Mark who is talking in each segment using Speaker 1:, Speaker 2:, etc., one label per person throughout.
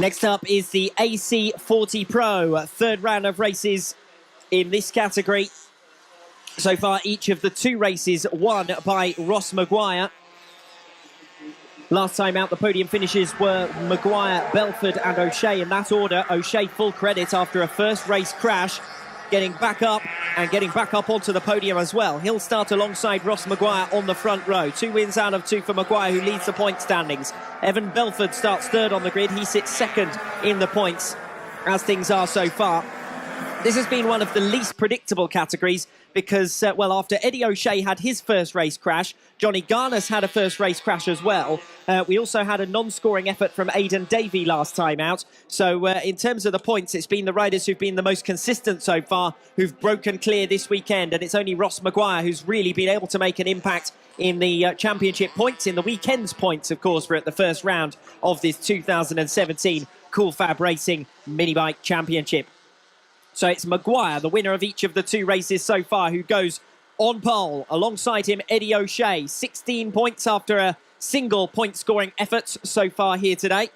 Speaker 1: Next up is the AC40 Pro, third round of races in this category. So far, each of the two races won by Ross Maguire. Last time out, the podium finishes were Maguire, Belford and O'Shea in that order. O'Shea full credit after a first race crash, getting back up onto the podium as well. He'll start alongside Ross Maguire on the front row. 2 wins out of 2 for Maguire, who leads the point standings. Evan Belford starts third on the grid. He sits second in the points as things are so far. This has been one of the least predictable categories because, well, after Eddie O'Shea had his first race crash, Johnny Garnes had a first race crash as well. We also had a non-scoring effort from Aidan Davey last time out. So in terms of the points, it's been the riders who've been the most consistent so far who've broken clear this weekend. And it's only Ross Maguire who's really been able to make an impact in the championship points, in the weekend's points, of course, for at the first round of this 2017 Cool Fab Racing Mini Bike Championship. So it's Maguire, the winner of each of the two races so far, who goes on pole. Alongside him, Eddie O'Shea, 16 points after a single point-scoring effort so far here today.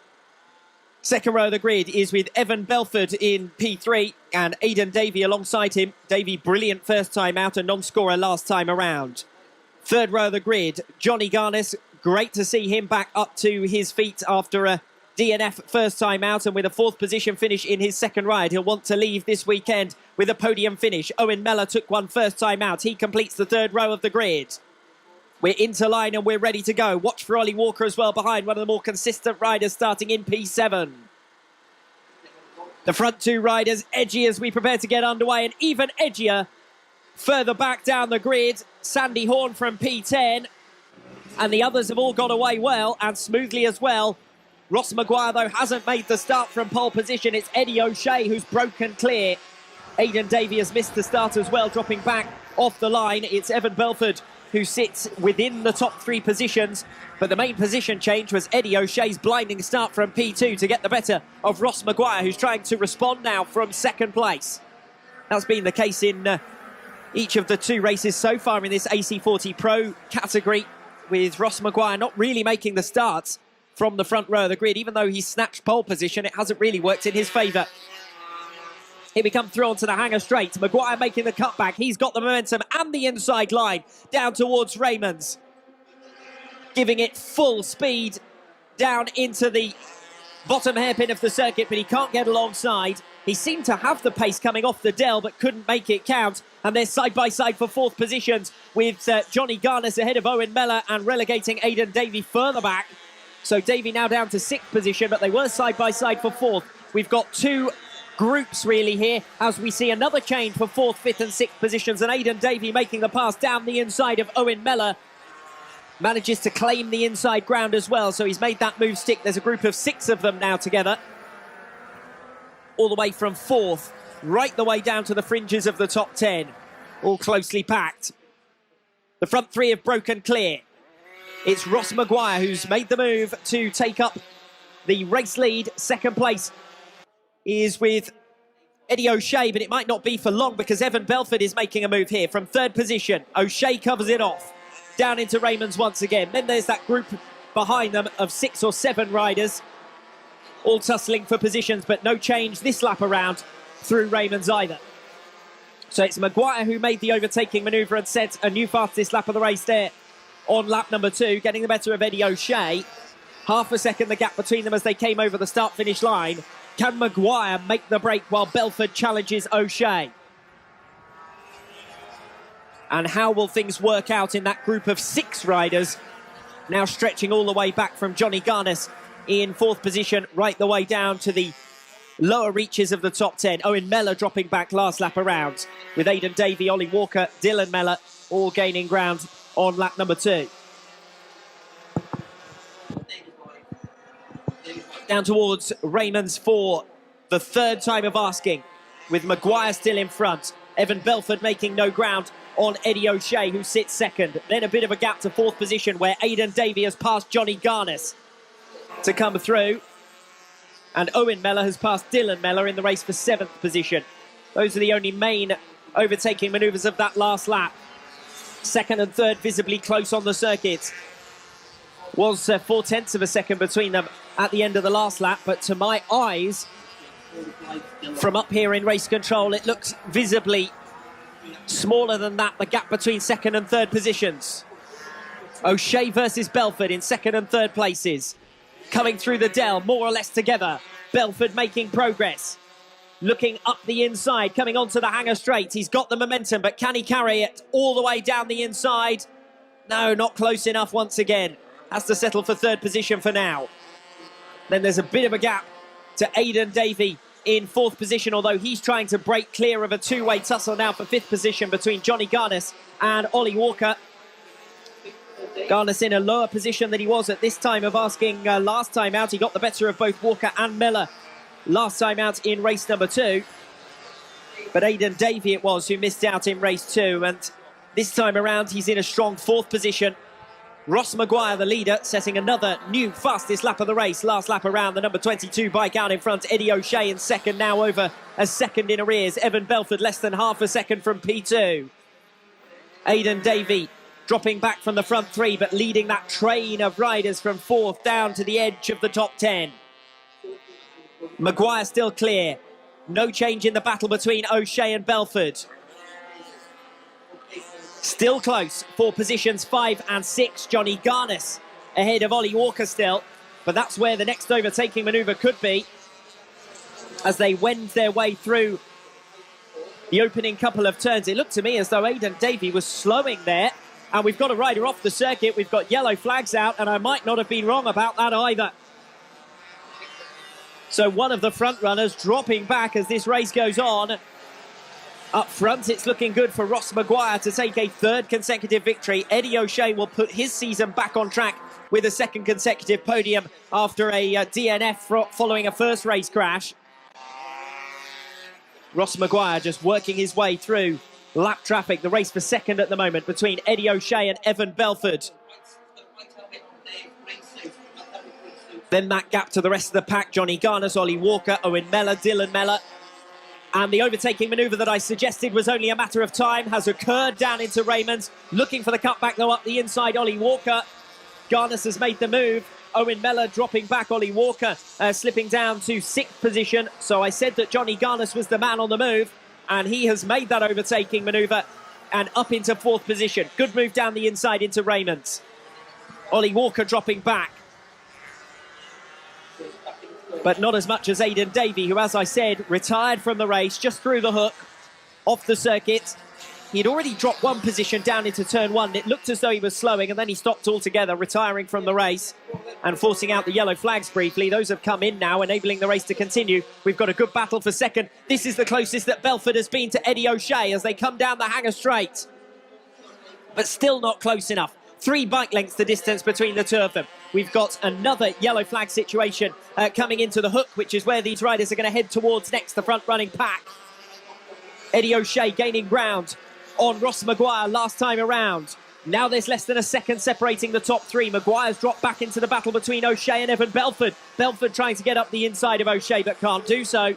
Speaker 1: Second row of the grid is with Evan Belford in P3 and Aidan Davey alongside him. Davey, brilliant first time out, a non-scorer last time around. Third row of the grid, Johnny Garnes. Great to see him back up to his feet after a DNF first time out, and with a fourth position finish in his second ride, he'll want to leave this weekend with a podium finish. Owen Mellor took one first time out. He completes the third row of the grid. We're into line and we're ready to go. Watch for Ollie Walker as well behind, one of the more consistent riders starting in P7. The front two riders edgy as we prepare to get underway, and even edgier further back down the grid. Sandy Horn from P10, and the others have all got away well and smoothly as well. Ross Maguire, though, hasn't made the start from pole position. It's Eddie O'Shea who's broken clear. Aidan Davey has missed the start as well, dropping back off the line. It's Evan Belford who sits within the top three positions. But the main position change was Eddie O'Shea's blinding start from P2 to get the better of Ross Maguire, who's trying to respond now from second place. That's been the case in each of the two races so far in this AC40 Pro category, with Ross Maguire not really making the starts from the front row of the grid. Even though he's snatched pole position, it hasn't really worked in his favour. Here we come through onto the hanger straight. Maguire making the cutback. He's got the momentum and the inside line down towards Raymond's. Giving it full speed down into the bottom hairpin of the circuit, but he can't get alongside. He seemed to have the pace coming off the Dell, but couldn't make it count. And they're side by side for fourth positions, with Johnny Garnes ahead of Owen Mellor and relegating Aidan Davey further back. So Davey now down to sixth position, but they were side by side for fourth. We've got two groups really here as we see another change for fourth, fifth and sixth positions, and Aidan Davey making the pass down the inside of Owen Mellor. Manages to claim the inside ground as well, so he's made that move stick. There's a group of 6 of them now together. All the way from fourth, right the way down to the fringes of the top 10. All closely packed. The front three have broken clear. It's Ross Maguire who's made the move to take up the race lead. Second place is with Eddie O'Shea, but it might not be for long because Evan Belford is making a move here from third position. O'Shea covers it off. Down into Raymond's once again. Then there's that group behind them of 6 or 7 riders, all tussling for positions, but no change this lap around through Raymond's either. So it's Maguire who made the overtaking manoeuvre and set a new fastest lap of the race there on lap number 2, getting the better of Eddie O'Shea. Half a second the gap between them as they came over the start-finish line. Can Maguire make the break while Belford challenges O'Shea? And how will things work out in that group of 6 riders? Now stretching all the way back from Johnny Garnes in fourth position, right the way down to the lower reaches of the top 10. Owen Mellor dropping back last lap around, with Aidan Davey, Ollie Walker, Dylan Mellor all gaining ground on lap number 2. Down towards Raymond's for the third time of asking, with Maguire still in front. Evan Belford making no ground on Eddie O'Shea, who sits second. Then a bit of a gap to fourth position, where Aidan Davey has passed Johnny Garnes to come through. And Owen Mellor has passed Dylan Mellor in the race for 7th position. Those are the only main overtaking manoeuvres of that last lap. Second and third visibly close on the circuit. Was 4/10 of a second between them at the end of the last lap, but to my eyes, from up here in race control, it looks visibly smaller than that, the gap between second and third positions. O'Shea versus Belford in second and third places. Coming through the Dell, more or less together. Belford making progress. Looking up the inside, coming onto the Hanger Straight. He's got the momentum, but can he carry it all the way down the inside? No, not close enough once again. Has to settle for third position for now. Then there's a bit of a gap to Aidan Davey in fourth position, although he's trying to break clear of a two-way tussle now for fifth position between Johnny Garnes and Ollie Walker. Garnes in a lower position than he was at this time of asking last time out. He got the better of both Walker and Miller last time out in race number 2. But Aidan Davey it was who missed out in race 2, and this time around he's in a strong fourth position. Ross Maguire, the leader, setting another new fastest lap of the race. Last lap around, the number 22 bike out in front. Eddie O'Shea in second, now over a second in arrears. Evan Belford less than half a second from P2. Aidan Davey dropping back from the front three, but leading that train of riders from fourth down to the edge of the top 10. Maguire still clear. No change in the battle between O'Shea and Belford. Still close for positions 5 and 6. Johnny Garnes ahead of Ollie Walker still. But that's where the next overtaking manoeuvre could be, as they wend their way through the opening couple of turns. It looked to me as though Aidan Davey was slowing there. And we've got a rider off the circuit. We've got yellow flags out, and I might not have been wrong about that either. So one of the front runners dropping back as this race goes on. Up front, it's looking good for Ross Maguire to take a third consecutive victory. Eddie O'Shea will put his season back on track with a second consecutive podium after a DNF following a first race crash. Ross Maguire just working his way through lap traffic. The race for second at the moment between Eddie O'Shea and Evan Belford. Then that gap to the rest of the pack. Johnny Garnes, Ollie Walker, Owen Mellor, Dylan Mellor. And the overtaking manoeuvre that I suggested was only a matter of time has occurred down into Raymond. Looking for the cutback though up the inside, Ollie Walker. Garnes has made the move. Owen Mellor dropping back, Ollie Walker slipping down to 6th position. So I said that Johnny Garnes was the man on the move, and he has made that overtaking manoeuvre and up into 4th position. Good move down the inside into Raymond. Ollie Walker dropping back. But not as much as Aidan Davey, who, as I said, retired from the race just through the hook, off the circuit. He'd already dropped one position down into turn 1. It looked as though he was slowing, and then he stopped altogether, retiring from the race and forcing out the yellow flags briefly. Those have come in now, enabling the race to continue. We've got a good battle for second. This is the closest that Belford has been to Eddie O'Shea as they come down the Hanger Straight. But still not close enough. 3 bike lengths the distance between the two of them. We've got another yellow flag situation coming into the hook, which is where these riders are going to head towards next, the front-running pack. Eddie O'Shea gaining ground on Ross Maguire last time around. Now there's less than a second separating the top 3. Maguire's dropped back into the battle between O'Shea and Evan Belford. Belford trying to get up the inside of O'Shea, but can't do so.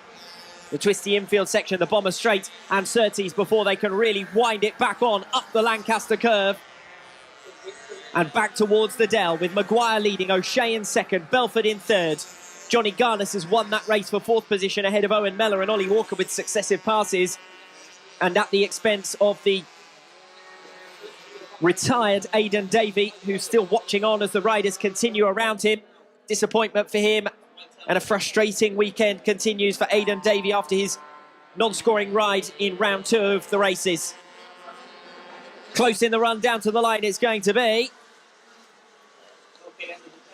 Speaker 1: The twisty infield section, the Bomber Straight and Surtees before they can really wind it back on up the Lancaster curve. And back towards the Dell with Maguire leading, O'Shea in second, Belford in third. Johnny Garnes has won that race for 4th position ahead of Owen Mellor and Ollie Walker with successive passes. And at the expense of the retired Aidan Davey, who's still watching on as the riders continue around him. Disappointment for him, and a frustrating weekend continues for Aidan Davey after his non-scoring ride in round 2 of the races. Close in the run down to the line it's going to be,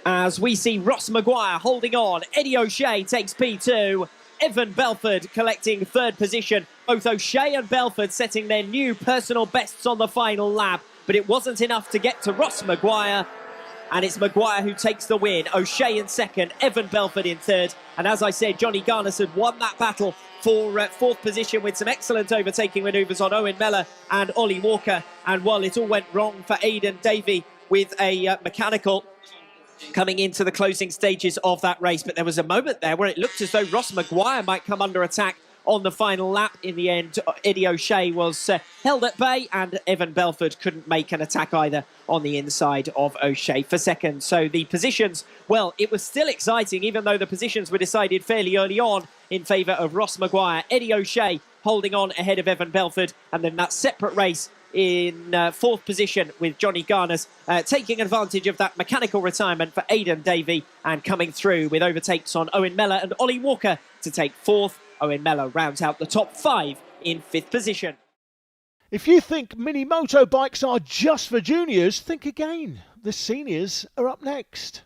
Speaker 1: as we see Ross Maguire holding on. Eddie O'Shea takes P2. Evan Belford collecting 3rd position. Both O'Shea and Belford setting their new personal bests on the final lap. But it wasn't enough to get to Ross Maguire. And it's Maguire who takes the win. O'Shea in second, Evan Belford in third. And as I said, Johnny Garnes had won that battle for 4th position with some excellent overtaking manoeuvres on Owen Mellor and Ollie Walker. And while it all went wrong for Aidan Davey with a mechanical coming into the closing stages of that race, but there was a moment there where it looked as though Ross Maguire might come under attack on the final lap. In the end, Eddie O'Shea was held at bay, and Evan Belford couldn't make an attack either on the inside of O'Shea for second. So the positions, well, it was still exciting, even though the positions were decided fairly early on in favour of Ross Maguire. Eddie O'Shea holding on ahead of Evan Belford, and then that separate race in fourth position with Johnny Garners taking advantage of that mechanical retirement for Aidan Davey and coming through with overtakes on Owen Mellor and Ollie Walker to take fourth. Owen Mellor rounds out the top 5 in fifth position.
Speaker 2: If you think mini motorbikes are just for juniors, think again. The seniors are up next.